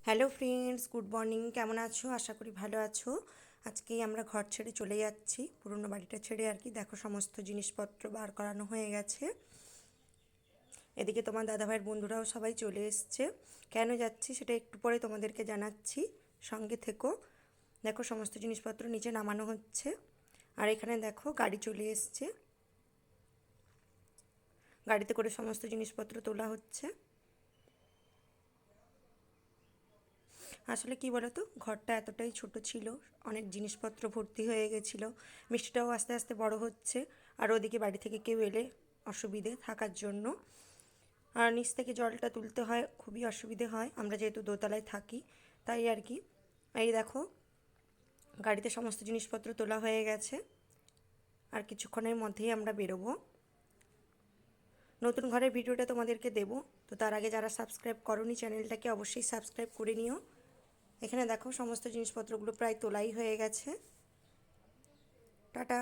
Hello friends, good morning. কেমন আছো? আশা করি ভালো আছো। আজকেই আমরা ঘর ছেড়ে চলে যাচ্ছি, পুরনো বাড়িটা ছেড়ে আর কি। দেখো, সমস্ত জিনিসপত্র বার করানো হয়ে গেছে। এদিকে তোমার দাদাভাইয়ের বন্ধুরাও সবাই চলে এসছে। কেন যাচ্ছি সেটা একটু পরে তোমাদেরকে জানাচ্ছি, সঙ্গে থেকো। দেখো, সমস্ত জিনিসপত্র নিচে নামানো হচ্ছে। আর এখানে দেখো, গাড়ি চলে এসছে, গাড়িতে করে সমস্ত জিনিসপত্র তোলা হচ্ছে। আসলে কি বলো তো, ঘরটা এতটাই ছোট ছিল, অনেক জিনিসপত্র ভর্তি হয়ে গেছিলো। মিষ্টিটাও আস্তে আস্তে বড় হচ্ছে। আর ওদিকে বাড়ি থেকে কেউ এলে অসুবিধে থাকার জন্য, আর নিচ থেকে জলটা তুলতে হয়, খুবই অসুবিধে হয়, আমরা যেহেতু দোতলায় থাকি তাই আর কি। এই দেখো, গাড়িতে সমস্ত জিনিসপত্র তোলা হয়ে গেছে। আর কিছুক্ষণের মধ্যেই আমরা বেরোবো। নতুন ঘরের ভিডিওটা তোমাদেরকে দেবো, তো তার আগে যারা সাবস্ক্রাইব করোনি চ্যানেলটাকে অবশ্যই সাবস্ক্রাইব করে নিও। এখানে দেখো, সমস্ত জিনিসপত্রগুলো প্রায় তোলাই হয়ে গেছে। টাটা।